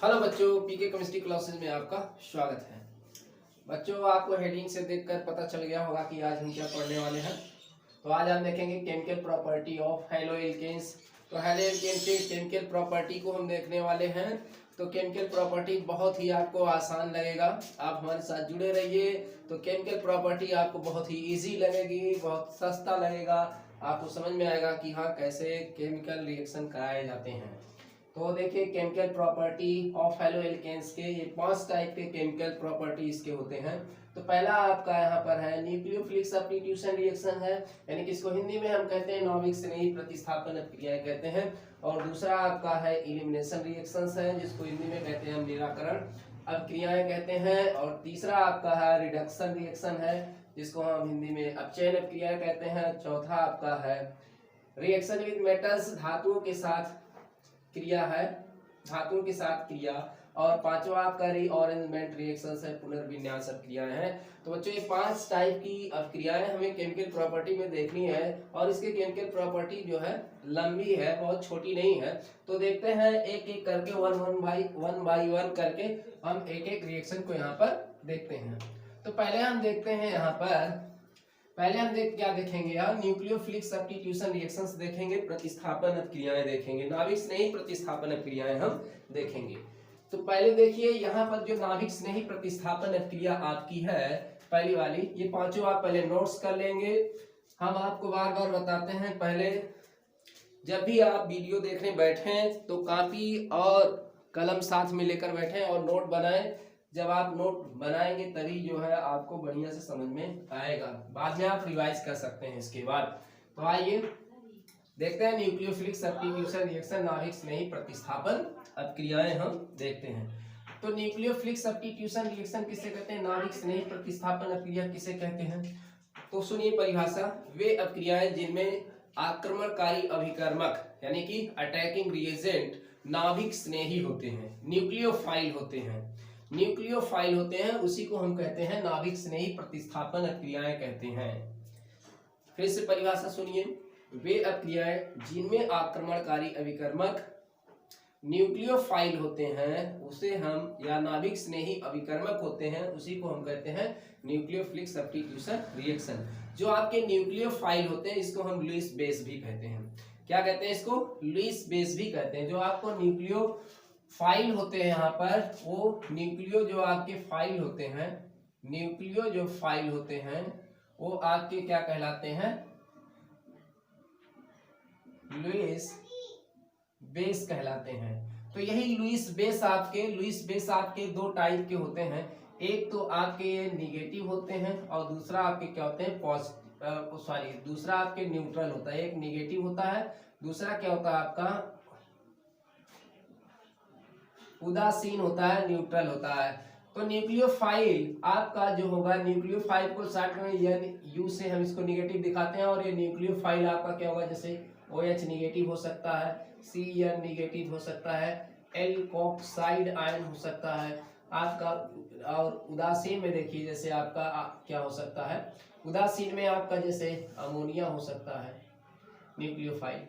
Hello बच्चों, पीके chemistry classes में आपका स्वागत है। बच्चों, आपको हेडिंग से देखकर पता चल गया होगा कि आज हम क्या पढ़ने वाले हैं। तो आज हम देखेंगे chemical property of haloalkanes. तो हेलो एल्केन्स के केमिकल प्रॉपर्टी को हम देखने वाले हैं। तो केमिकल प्रॉपर्टी बहुत ही आपको आसान लगेगा, आप हमारे साथ जुड़े रहिए। तो केमिकल प्रॉपर्टी आपको बहुत ही इजी लगेगी, बहुत सस्ता लगेगा, आपको समझ में आएगा कि हाँ कैसे केमिकल रिएक्शन कराए जाते हैं। तो देखिए chemical property of haloalkanes के ये 5 टाइप के केमिकल प्रॉपर्टी इसके होते हैं। तो पहला आपका यहाँ पर है न्यूक्लियोफिलिक सब्स्टिट्यूशन रिएक्शन है, यानी कि इसको हिंदी में हम कहते हैं नाभिक स्नेही प्रतिस्थापन क्रियाएं कहते हैं। और दूसरा आपका है एलिमिनेशन रिएक्शंस है, जिसको हिंदी में कहते हैं हम निराकरण अपक्रियाएं कहते हैं। और तीसरा आपका है रिडक्शन रिएक्शन है, जिसको हम हिंदी में अपचयन अपक्रिया कहते हैं। चौथा आपका है रिएक्शन विद मेटल्स, धातुओं के साथ क्रिया है, धातुओं के साथ क्रिया। और पांचवा आपका रीअरेंजमेंट रिएक्शंस है, पुनर्विन्यास क्रियाएं हैं। तो बच्चों ये 5 टाइप की क्रियाएं हमें केमिकल प्रॉपर्टी में देखनी है। और इसके केमिकल प्रॉपर्टी जो है लंबी है, बहुत छोटी नहीं है। तो देखते हैं एक एक करके वन बाई वन करके हम एक एक रिएक्शन को यहाँ पर देखते हैं। तो पहले हम देखते हैं यहाँ पर, पहले हम क्या देखेंगे यार, न्यूक्लियोफिलिक सब्स्टिट्यूशन रिएक्शंस देखेंगे, प्रतिस्थापन अपक्रियाएं देखेंगे, नाभिक स्नेही प्रतिस्थापन अपक्रियाएं हम देखेंगे। तो पहले देखिए यहाँ पर जो नाभिक स्नेही प्रतिस्थापन अपक्रिया आपकी है पहली वाली, ये पांचों आप पहले नोट्स कर लेंगे। हम आपको बार बार बताते हैं, पहले जब भी आप वीडियो देखने बैठे तो कॉपी और कलम साथ में लेकर बैठे और नोट बनाएं। जब आप नोट बनाएंगे तभी जो है आपको बढ़िया से समझ में आएगा, बाद में आप रिवाइज कर सकते हैं इसके बाद। तो आइए देखते हैं न्यूक्लियोफिलिक सब्स्टिट्यूशन रिएक्शन, नाभिक स्नेही प्रतिस्थापन अपक्रियाएं हम देखते हैं। तो न्यूक्लियोफिलिक सब्स्टिट्यूशन रिएक्शन किसे कहते हैं, नाभिक स्नेही प्रतिस्थापन अपक्रिया किसे कहते हैं। तो सुनिए परिभाषा, वे अपक्रियाएं जिनमें आक्रमणकारी अभिकर्मक यानी कि अटैकिंग रिएजेंट नाभिक स्नेही होते हैं, न्यूक्लियोफाइल होते हैं, न्यूक्लियोफाइल होते हैं, उसी को हम कहते हैं नाभिक स्नेही प्रतिस्थापन अपक्रियाएं कहते हैं। फिर से परिभाषा सुनिए, वे अपक्रियाएं जिनमें आक्रमणकारी अभिकर्मक न्यूक्लियोफाइल होते हैं उसे हम, या नाभिक स्नेही अभिकर्मक होते हैं उसी को हम कहते हैं न्यूक्लियोफिलिक सब्स्टिट्यूशन रिएक्शन। जो आपके न्यूक्लियोफाइल होते हैं इसको हम लुईस बेस भी कहते हैं। क्या कहते हैं इसको, लुईस बेस भी कहते हैं। जो आपको न्यूक्लियोफाइल होते हैं यहाँ पर, वो न्यूक्लियो जो आपके फाइल होते हैं, न्यूक्लियो जो फाइल होते हैं वो आपके क्या कहलाते हैं, लुईस बेस कहलाते हैं। तो यही लुईस बेस आपके 2 टाइप के होते हैं। एक तो आपके निगेटिव होते हैं और दूसरा आपके क्या होते हैं दूसरा आपके न्यूट्रल होता है। एक निगेटिव होता है, दूसरा क्या होता है आपका उदासीन होता है, न्यूट्रल होता है। तो न्यूक्लियोफाइल आपका जो होगा, न्यूक्लियोफाइल को शॉर्ट में यू से हम इसको निगेटिव दिखाते हैं। और ये न्यूक्लियोफाइल आपका क्या होगा, जैसे OH निगेटिव हो सकता है, CN निगेटिव हो सकता है, एल्कोक्साइड आयन हो सकता है आपका। और उदासीन में देखिए जैसे आपका क्या हो सकता है, उदासीन में आपका जैसे अमोनिया हो सकता है न्यूक्लियोफाइल,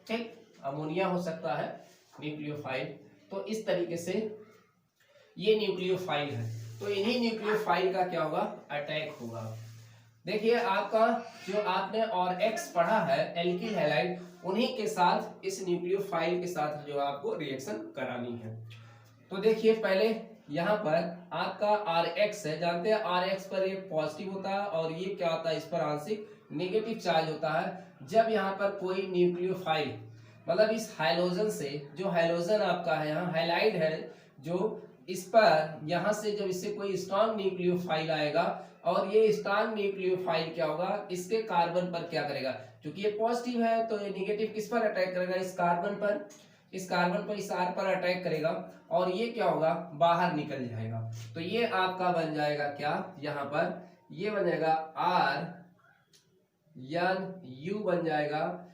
ठीक, अमोनिया हो सकता है न्यूक्लियोफाइल। तो इस तरीके से ये न्यूक्लियोफाइल है। तो इन्हीं न्यूक्लियोफाइल का क्या होगा, अटैक होगा। देखिए आपका जो आपने और X पढ़ा है एल्किल हैलाइड, उन्हीं के साथ इस न्यूक्लियोफाइल के साथ जो आपको रिएक्शन करानी है। तो देखिए पहले यहाँ पर आपका RX है, जानते हैं RX पर ये पॉजिटिव होता है और ये क्या होता है, इस पर आंशिक नेगेटिव चार्ज होता है। जब यहाँ पर कोई न्यूक्लियोफाइल, मतलब इस हाइड्रोजन से, जो हाइड्रोजन आपका है यहाँ हैलाइड है, जो इस पर यहाँ से जब इससे कोई स्ट्रॉन्ग न्यूक्लियोफाइल आएगा और ये स्ट्रॉन्ग न्यूक्लियोफाइल क्या होगा, इसके कार्बन पर क्या करेगा, क्योंकि ये पॉजिटिव है तो ये नेगेटिव किस पर अटैक करेगा, इस कार्बन पर, इस कार्बन पर, इस R पर अटैक करेगा और ये क्या होगा, बाहर निकल जाएगा। तो ये आपका बन जाएगा क्या, यहाँ पर ये बन जाएगा RNU बन जाएगा,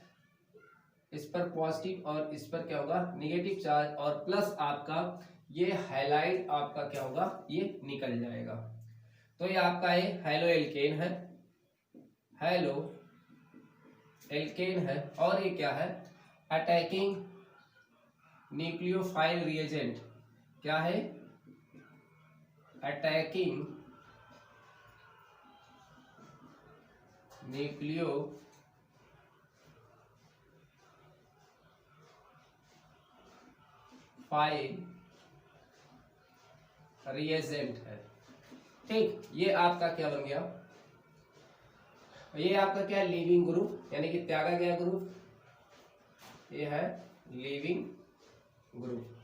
इस पर पॉजिटिव और इस पर क्या होगा नेगेटिव चार्ज, और प्लस आपका ये हैलाइड आपका क्या होगा, ये निकल जाएगा। तो ये आपका ये हेलो एल्केन है, हेलो एल्केन है, और ये क्या है, अटैकिंग न्यूक्लियोफाइल रिएजेंट क्या है, अटैकिंग न्यूक्लियोफाइल रिएजेंट है। ठीक, ये आपका क्या बन गया, ये आपका क्या है, लीविंग ग्रुप, यानी कि त्यागा गया ग्रुप, ये है लीविंग ग्रुप,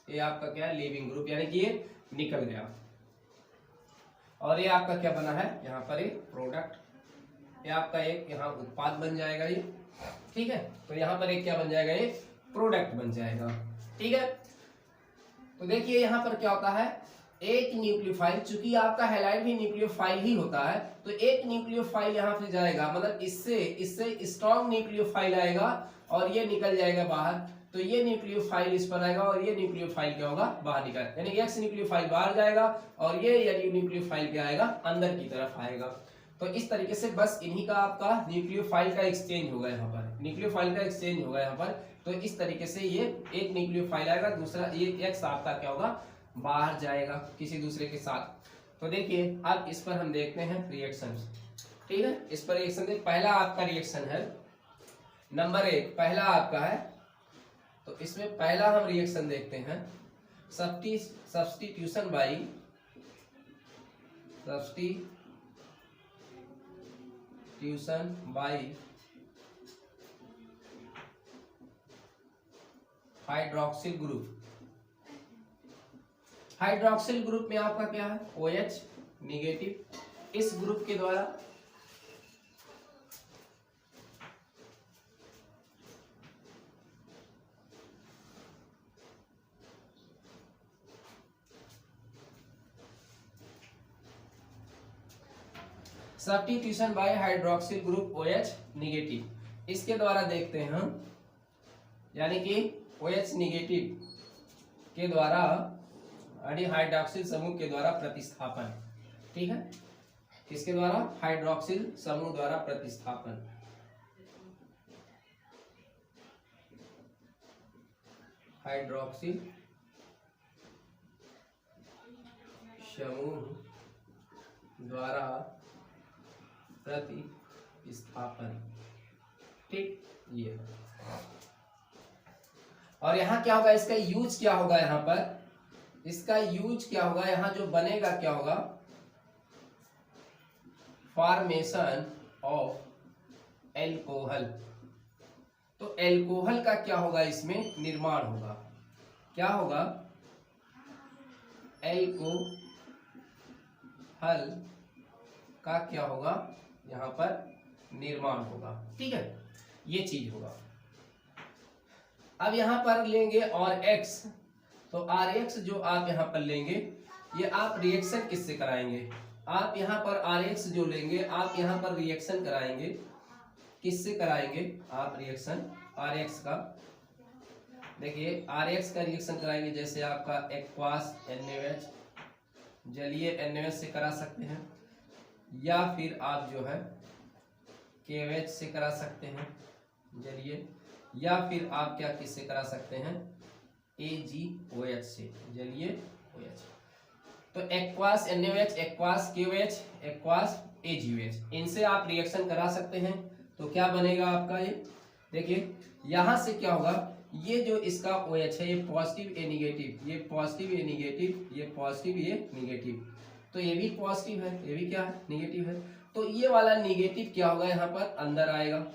ये आपका क्या है, लीविंग ग्रुप, यानी कि ये निकल गया। और ये आपका क्या बना है, यहाँ पर एक प्रोडक्ट, ये आपका एक यहाँ उत्पाद बन जाएगा ये। ठीक है, तो यहाँ पर एक क्या बन जाएगा, ये प्रोडक्ट बन जाएगा। ठीक है, तो देखिए यहाँ पर क्या होता है, एक न्यूक्लियोफाइल, चूंकि आपका हैलाइड भी न्यूक्लियोफाइल ही होता है, तो एक न्यूक्लियोफाइल यहाँ पे जाएगा, मतलब इससे स्ट्रॉन्ग न्यूक्लियोफाइल आएगा और ये निकल जाएगा बाहर, तो ये न्यूक्लियोफाइल इस पर आएगा और ये न्यूक्लियोफाइल क्या होगा, बाहर निकल, यानी एक्स न्यूक्लियोफाइल बाहर जाएगा और ये न्यूक्लियोफाइल क्या आएगा, अंदर की तरफ आएगा। तो इस तरीके से बस इन्हीं का आपका न्यूक्लियोफाइल का एक्सचेंज होगा, यहाँ पर न्यूक्लियोफाइल का एक्सचेंज होगा यहाँ पर। तो इस तरीके से ये एक न्यूक्लियोफाइल आएगा, दूसरा ये एक्स आपका क्या होगा, बाहर जाएगा किसी दूसरे के साथ। तो देखिए अब इस पर हम देखते हैं रिएक्शन। ठीक है, इस पर रिएक्शन देख, पहला आपका रिएक्शन है नंबर 1, पहला आपका है, तो इसमें पहला हम रिएक्शन देखते हैं, substitution by hydroxyl group. Hydroxyl group में आपका क्या है, OH निगेटिव, इस ग्रुप के द्वारा substitution by hydroxyl group OH negative, इसके द्वारा देखते हैं हम, यानी कि OH निगेटिव के द्वारा हाइड्रोक्सिल समूह के द्वारा प्रतिस्थापन। ठीक है, किसके द्वारा, हाइड्रोक्सिल समूह द्वारा प्रतिस्थापन। हाइड्रोक्सिल समूह द्वारा प्रतिस्थापन। ठीक, ये और यहाँ क्या होगा, इसका यूज क्या होगा, यहाँ पर इसका यूज क्या होगा, यहाँ जो बनेगा क्या होगा, फॉर्मेशन ऑफ एल्कोहल। तो एल्कोहल का क्या होगा, इसमें निर्माण होगा, क्या होगा, एल्कोहल का क्या होगा, यहाँ पर निर्माण होगा। ठीक है, ये चीज होगा। अब यहाँ पर लेंगे और X, तो RX जो आप यहाँ पर लेंगे, ये आप रिएक्शन किससे कराएंगे, आप यहाँ पर RX जो लेंगे, आप यहाँ पर रिएक्शन कराएंगे, किससे कराएंगे, आप रिएक्शन RX का, देखिए RX का रिएक्शन कराएंगे, जैसे आपका एक्वास NaOH, जलीय NaOH से करा सकते हैं, या फिर आप जो है KOH से करा सकते हैं जलीय, या फिर आप क्या किससे करा सकते हैं, AgOH से, जलीय OH। तो aqueous NaOH, aqueous KOH, aqueous AgOH, इनसे आप रिएक्शन करा सकते हैं। तो क्या बनेगा आपका, ये देखिए यहां से क्या होगा, ये जो इसका OH है, ये पॉजिटिव ए निगेटिव, ये पॉजिटिव ए निगेटिव, ये पॉजिटिव ये निगेटिव, तो ये भी पॉजिटिव है, ये भी क्या है, निगेटिव है। तो ये वाला निगेटिव क्या होगा, यहाँ पर अंदर आएगा,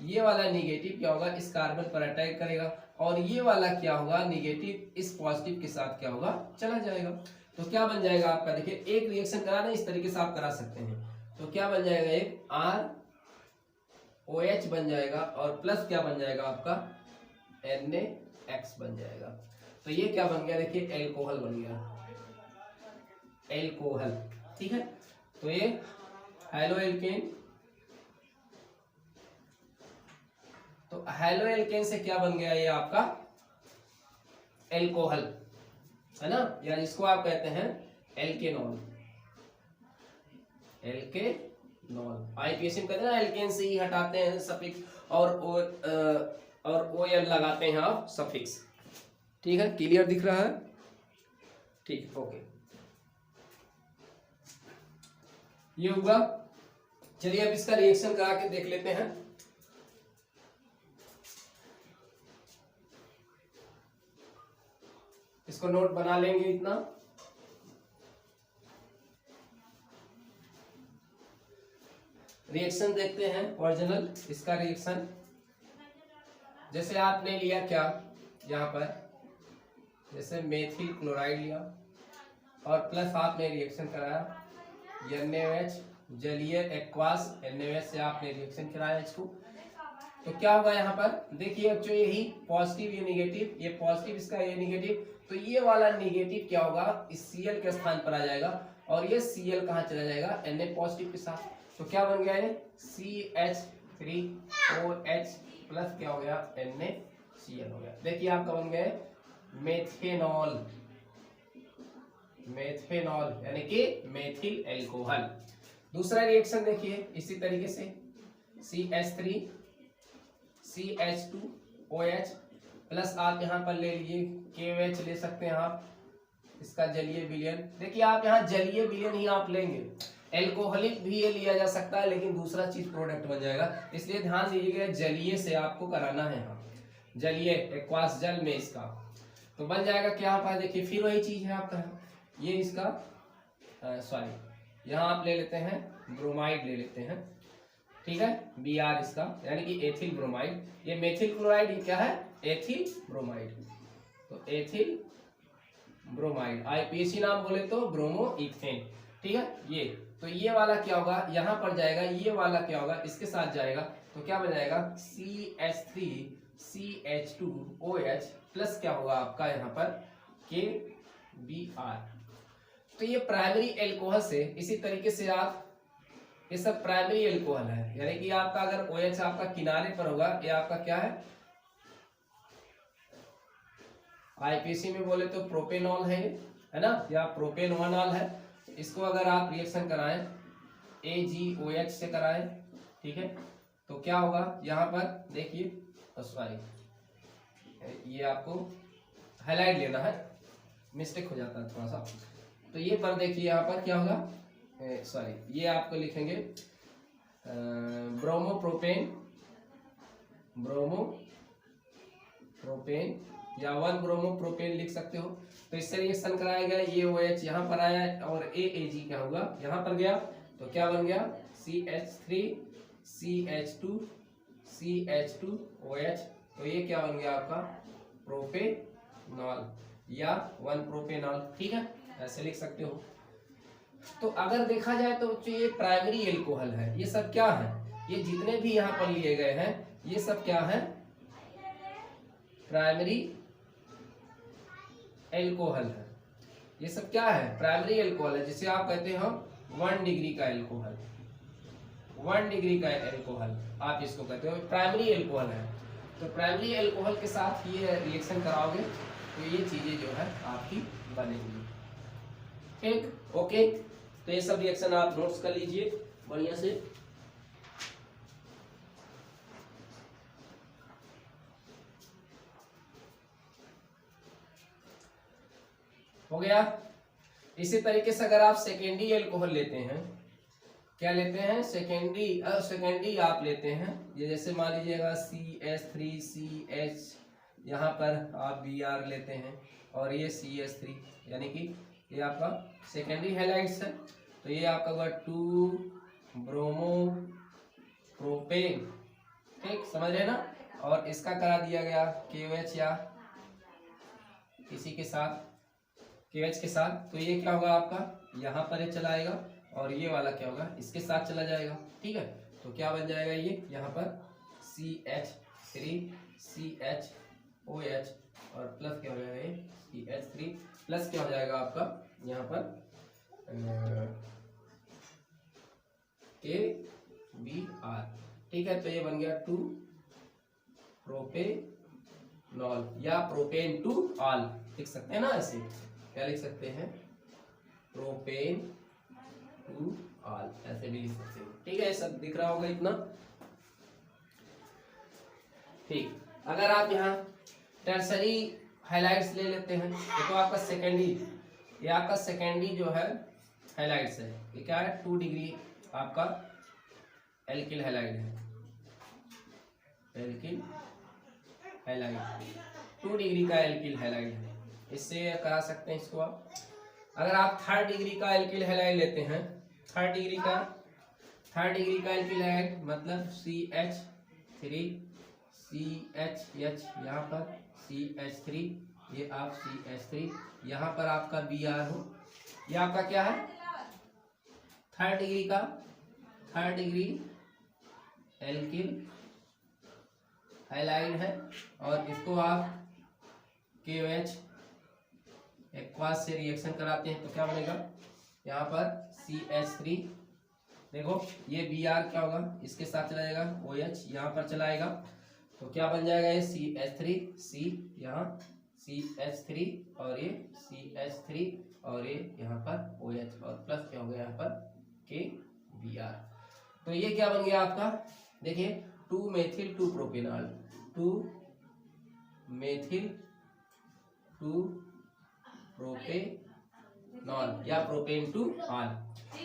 ये वाला निगेटिव क्या होगा, इस कार्बन पर अटैक करेगा, और ये वाला क्या होगा, निगेटिव इस पॉजिटिव के साथ क्या होगा, चला जाएगा। तो क्या बन जाएगा आपका, देखिए एक रिएक्शन कराना इस तरीके से आप करा सकते हैं, तो क्या बन जाएगा, एक ROH बन जाएगा, और प्लस क्या बन जाएगा आपका, NaX बन जाएगा। तो ये क्या बन गया, देखिए एल्कोहल बन गया, एल्कोहल। ठीक है, तो ये हेलो एल्केन, तो हेलो एल्केन से क्या बन गया, ये आपका एल्कोहल है ना, या जिसको आप कहते हैं एल्केनॉल, एल्केनॉल। आईपीएसएम कहते हैं ना, एल्केन से ही हटाते हैं सफिक्स, और OL लगाते हैं आप सफिक्स। ठीक है, क्लियर दिख रहा है? ठीक, ओके, ये हुआ। चलिए अब इसका रिएक्शन करा के देख लेते हैं। इसको नोट बना लेंगे इतना। रिएक्शन देखते हैं ओरिजिनल इसका रिएक्शन। जैसे आपने लिया क्या यहाँ पर, जैसे मेथिल क्लोराइड लिया और प्लस आपने रिएक्शन कराया NaOH, जलीय एक्वास NaOH से आपने रिएक्शन कराया इसको। तो क्या होगा यहाँ पर देखिए बच्चों, यही पॉजिटिव ये निगेटिव, ये पॉजिटिव इसका ये निगेटिव, तो ये वाला निगेटिव क्या होगा इस Cl के स्थान पर आ जाएगा और ये Cl कहाँ चला जाएगा Na पॉजिटिव के साथ। तो क्या बन गया ये CH3OH प्लस क्या हो गया NaCl हो गया। देखिए आपका बन गया मेथेनॉल, मेथेनॉल यानी कि मेथिल एल्कोहल। दूसरा रिएक्शन देखिए इसी तरीके से CH3CH2OH प्लस आप यहाँ पर ले लीजिए KOH ले सकते हैं आप, इसका जलीय विलयन। देखिए आप यहाँ जलीय विलयन ही आप लेंगे, एल्कोहलिक भी ये लिया जा सकता है लेकिन दूसरा चीज प्रोडक्ट बन जाएगा, इसलिए ध्यान दीजिएगा जलीय से आपको कराना है यहाँ, जलीय एक्वास जल में इसका तो बन जाएगा क्या आप देखिए फिर वही चीज है आपका, ये इसका सॉरी यहाँ आप ले लेते हैं ब्रोमाइड ले लेते हैं, ठीक है Br इसका यानी कि एथिल ब्रोमाइड। ये मेथिल क्लोराइड ये क्या है एथिल ब्रोमाइड, तो एथिल ब्रोमाइड IPAC नाम बोले तो ब्रोमो इथेन, ठीक है। ये तो ये वाला क्या होगा यहाँ पर जाएगा, ये वाला क्या होगा इसके साथ जाएगा, तो क्या बन जाएगा CH3CH2OH प्लस क्या होगा आपका यहाँ पर KBr। तो ये प्राइमरी एल्कोहल से इसी तरीके से आप, ये सब प्राइमरी एल्कोहल है यानी कि आपका अगर OH आपका किनारे पर होगा, ये आपका क्या है IPAC में बोले तो प्रोपेनॉल है ना, या प्रोपेनॉल है। इसको अगर आप रिएक्शन कराएं AgOH से कराएं, ठीक है, तो क्या होगा यहाँ पर देखिए, सॉरी ये आपको हाईलाइट लेना है, मिस्टेक हो जाता है थोड़ा सा। तो ये पर देखिए यहाँ पर क्या होगा, सॉरी ये आपको लिखेंगे ब्रोमोप्रोपेन, ब्रोमोप्रोपेन या 1 ब्रोमोप्रोपेन लिख सकते हो। तो इससे रिएक्शन कराया गया, ये OH यहाँ पर आया और AAG क्या होगा यहाँ पर गया, तो क्या बन गया CH3CH2CH2OH, तो ये क्या बन गया आपका प्रोपेनॉल या 1 प्रोपेनॉल, ठीक है ऐसे लिख सकते हो। तो अगर देखा जाए तो ये प्राइमरी एल्कोहल है, ये सब क्या है, ये जितने भी यहाँ पर लिए गए हैं ये सब क्या है प्राइमरी एल्कोहल है, ये सब क्या है प्राइमरी एल्कोहल है, जिसे आप कहते हो 1 डिग्री का एल्कोहल, 1 डिग्री का एल्कोहल आप इसको कहते हो प्राइमरी एल्कोहल है। तो प्राइमरी एल्कोहल के साथ ये रिएक्शन कराओगे तो ये चीजें जो है आपकी बनेंगी, ठीक ओके। तो ये सब रिएक्शन आप नोट्स कर लीजिए बढ़िया से। हो गया। इसी तरीके से अगर आप सेकेंडरी एल्कोहल लेते हैं, क्या लेते हैं सेकेंडरी आप लेते हैं, ये जैसे मान लीजिएगा CH3CH, यहाँ पर आप Br लेते हैं और ये CH3 यानी कि ये आपका सेकेंडरी हैलाइड्स है, तो ये आपका होगा 2 ब्रोमोप्रोपेन, ठीक समझ रहे ना। और इसका करा दिया गया KOH या इसी के साथ KOH के साथ, तो ये क्या होगा आपका यहाँ पर ये चला आएगा और ये वाला क्या होगा इसके साथ चला जाएगा, ठीक है। तो क्या बन जाएगा ये यहाँ पर CH3CHOH और प्लस क्या हो जाएगा ये CH3 प्लस क्या हो जाएगा आपका यहाँ पर KBr, ठीक है। तो ये बन गया 2 प्रोपेनॉल या प्रोपेन टू ऑल लिख सकते हैं ना, ऐसे क्या लिख सकते हैं प्रोपेन टू ऑल ऐसे भी लिख सकते हो, ठीक है। सब दिख रहा होगा इतना, ठीक। अगर आप यहाँ टर्सरी हाइलाइट्स ले लेते हैं। ये तो आपका सेकेंडरी, ये आपका सेकेंडरी जो है हाइलाइट्स है। ये क्या है 2 डिग्री आपका एल्किल हैलाइड है, एल्किल हैलाइड 2 डिग्री का एल्किल हैलाइड है। इससे करा सकते हैं इसको आप। अगर आप 3rd डिग्री का एल्किल हैलाइड लेते हैं, 3rd डिग्री का एल्किल हैलाइड मतलब CH यहाँ पर CH3, ये आप CH3, यहाँ पर आपका Br हो, ये आपका क्या है 3rd डिग्री एल्किल हैलाइड है। और इसको आप KOH एक्वास से रिएक्शन कराते हैं तो क्या बनेगा यहाँ पर CH3, देखो ये Br क्या होगा इसके साथ चला जाएगा, OH यहाँ पर चलाएगा तो क्या बन जाएगा ये CH3, C यहाँ CH3 और ये CH3 और ये यहाँ पर OH और प्लस क्या हो गया यहाँ पर KBr। तो ये क्या बन गया आपका, देखिए 2-मेथिल 2-प्रोपेनॉल, 2-मेथिल 2-प्रोपेनॉल या प्रोपेन टू ऑल।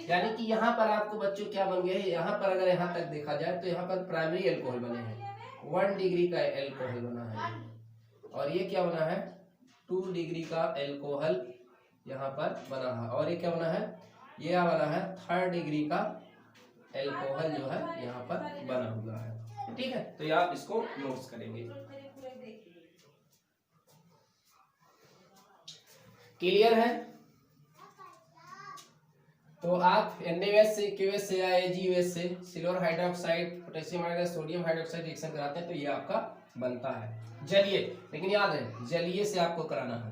यानी कि यहाँ पर आपको बच्चों क्या बन गए, यहाँ पर अगर यहाँ तक देखा जाए तो यहाँ पर प्राइमरी एल्कोहल बने हैं, 1 डिग्री का एल्कोहल बना है। और ये क्या बना है 2 डिग्री का एल्कोहल यहाँ पर बना है। और ये क्या बना है, ये बना है 3rd डिग्री का एल्कोहल जो है यहाँ पर बना हुआ है। ठीक है, तो ये आप इसको नोट्स करेंगे। क्लियर है? तो आप NaOH से KOH से या AgOH से silver hydroxide, potassium hydroxide, sodium hydroxide reaction कराते हैं तो ये आपका बनता है जलीय। लेकिन याद है जलीय से आपको कराना है,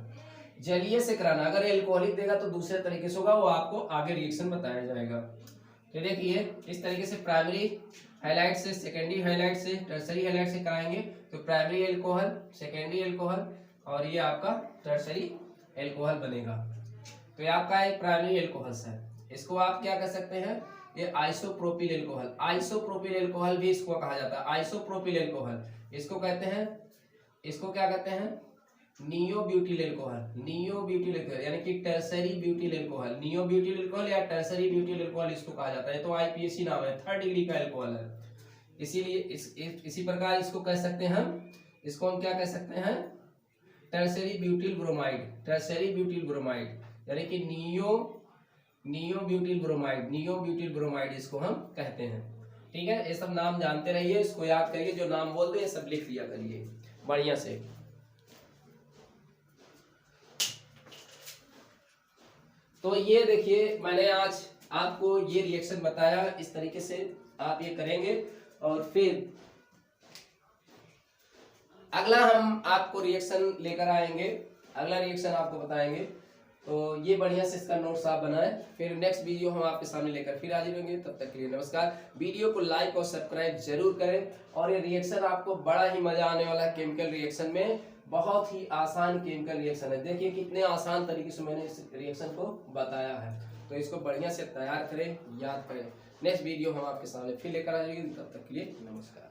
जलीय से कराना। अगर एल्कोहलिक देगा तो दूसरे तरीके से होगा, वो आपको आगे रिएक्शन बताया जाएगा। तो देखिए इस तरीके से प्राइमरी हाइलाइट से, सेकेंडरी हाइलाइट से, टर्सरी हाइलाइट से कराएंगे तो प्राइमरी एल्कोहल, सेकेंडरी एल्कोहल और ये आपका टर्सरी एल्कोहल बनेगा। तो ये आपका एक प्राइमरी एल्कोहल्स है। इसको आप क्या कर सकते हैं, ये आइसोप्रोपिल एल्कोहल, आइसोप्रोपिल एल्कोहल भी इसको कहा जाता है, आइसोप्रोपिल एल्कोहल। इसको कहते हैं, इसको क्या कहते हैं neo butyl alcohol, neo butyl alcohol यानी कि tertiary butyl alcohol, neo butyl alcohol या टर्सरी ब्यूटिल एल्कोहल इसको कहा जाता है। तो IPAC नाम है, 3rd डिग्री का एल्कोहल है। इसीलिए इसी प्रकार इसको कह सकते हैं हम, इसको हम क्या कह सकते हैं tertiary butyl bromide, tertiary butyl bromide यानी कि neo butyl bromide, neo butyl bromide इसको हम कहते हैं। ठीक है, ये सब नाम जानते रहिए, इसको याद करिए, जो नाम बोलते हैं सब लिख लिया करिए बढ़िया से। तो ये देखिए मैंने आज आपको ये रिएक्शन बताया, इस तरीके से आप ये करेंगे। और फिर अगला हम आपको रिएक्शन लेकर आएंगे, अगला रिएक्शन आपको बताएंगे। तो ये बढ़िया से इसका नोट्स आप बनाएं, फिर नेक्स्ट वीडियो हम आपके सामने लेकर फिर हाजिर होंगे। तब तक के लिए नमस्कार। वीडियो को लाइक और सब्सक्राइब जरूर करें। और ये रिएक्शन आपको बड़ा ही मजा आने वाला है केमिकल रिएक्शन में, बहुत ही आसान केमिकल रिएक्शन है। देखिए कितने आसान तरीके से मैंने इस रिएक्शन को बताया है, तो इसको बढ़िया से तैयार करें, याद करें। नेक्स्ट वीडियो हम आपके सामने फिर लेकर आ जाएंगे। तब तक के लिए नमस्कार।